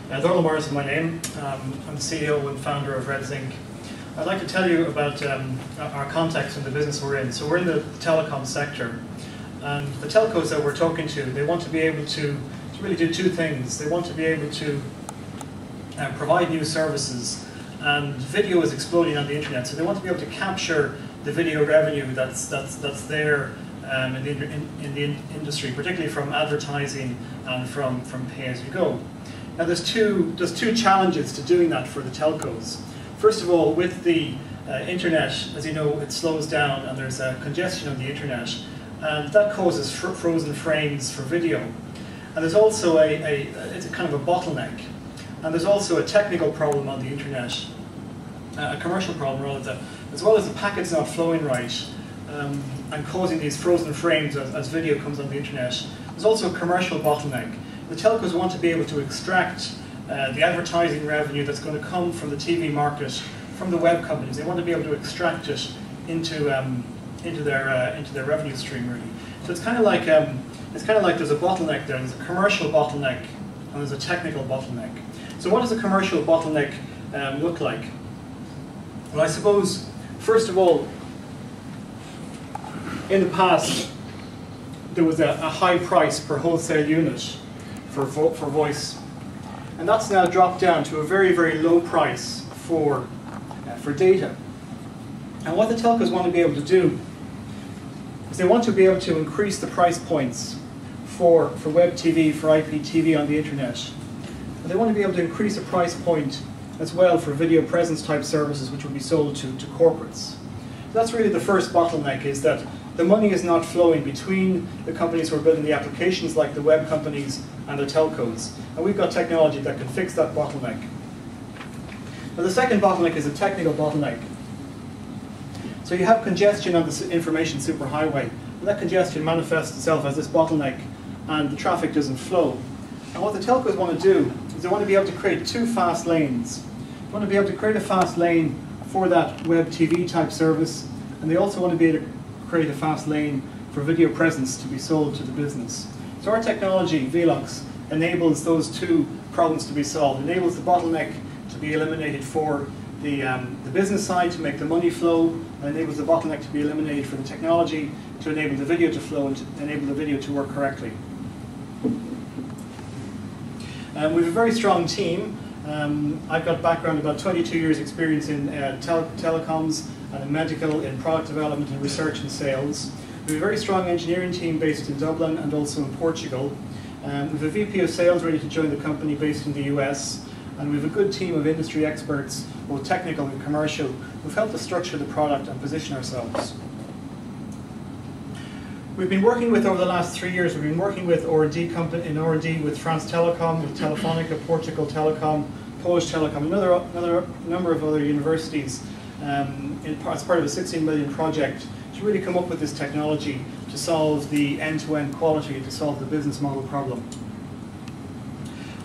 Donald Morris is my name. I'm the CEO and founder of Zinc. I'd like to tell you about our context in the business we're in. So we're in the telecom sector, and the telcos that we're talking to, they want to be able to really do two things. They want to be able to provide new services, and video is exploding on the internet, so they want to be able to capture the video revenue that's there in the industry, particularly from advertising and from pay-as-you-go. Now there's two challenges to doing that for the telcos. First of all, with the internet, as you know, it slows down and there's a congestion on the internet, and that causes frozen frames for video. And there's also it's a kind of a bottleneck. And there's also a technical problem on the internet, a commercial problem rather, as well as the packets not flowing right and causing these frozen frames as video comes on the internet. There's also a commercial bottleneck. The telcos want to be able to extract the advertising revenue that's going to come from the TV market, from the web companies. They want to be able to extract it into their revenue stream, really. So it's kind of like there's a bottleneck there. There's a commercial bottleneck and there's a technical bottleneck. So what does a commercial bottleneck look like? Well, I suppose, first of all, in the past, there was a high price per wholesale unit for voice. And that's now dropped down to a very, very low price for data. And what the telcos want to be able to do is they want to be able to increase the price points for web TV, for IPTV on the internet. And they want to be able to increase the price point as well for video presence type services which will be sold to corporates. So that's really the first bottleneck, is that the money is not flowing between the companies who are building the applications, like the web companies and the telcos. And we've got technology that can fix that bottleneck. Now the second bottleneck is a technical bottleneck. So you have congestion on the information superhighway, and that congestion manifests itself as this bottleneck, and the traffic doesn't flow. And what the telcos want to do is they want to be able to create two fast lanes. They want to be able to create a fast lane for that web TV type service, and they also want to be able to create a fast lane for video presence to be sold to the business. So our technology, Velox, enables those two problems to be solved. It enables the bottleneck to be eliminated for the business side to make the money flow, and enables the bottleneck to be eliminated for the technology to enable the video to flow and to enable the video to work correctly. We have a very strong team. I've got background, about 22 years experience in telecoms and in medical, in product development and research and sales. We have a very strong engineering team based in Dublin and also in Portugal. We have a VP of sales ready to join the company based in the US. And we have a good team of industry experts, both technical and commercial, who've helped us structure the product and position ourselves. We've been working with, over the last 3 years, we've been working with in R&D with France Telecom, with Telefonica, Portugal Telecom, Polish Telecom, another number of other universities as part of a 16 million project to really come up with this technology to solve the end-to-end quality and to solve the business model problem.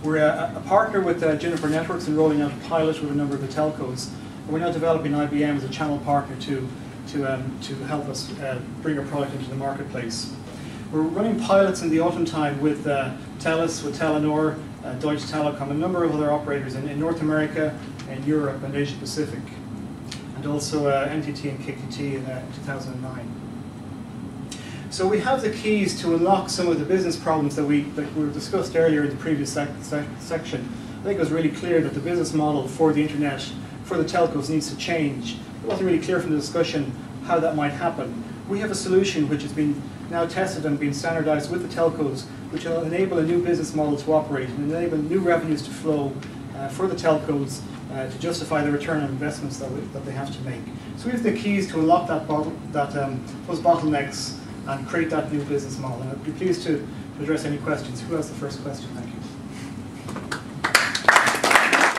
We're a partner with Juniper Networks and rolling out a pilot with a number of the telcos. And we're now developing IBM as a channel partner to help us bring our product into the marketplace. We're running pilots in the autumn time with TELUS, with Telenor, Deutsche Telekom, a number of other operators in North America, in Europe and Asia Pacific, and also NTT and KTT in 2009. So we have the keys to unlock some of the business problems that were discussed earlier in the previous section. I think it was really clear that the business model for the internet, for the telcos, needs to change. It wasn't really clear from the discussion how that might happen. We have a solution which has been now tested and been standardized with the telcos, which will enable a new business model to operate and enable new revenues to flow for the telcos to justify the return on investments that they have to make. So we have the keys to unlock those bottlenecks and create that new business model. And I'd be pleased to address any questions. Who has the first question? Thank you.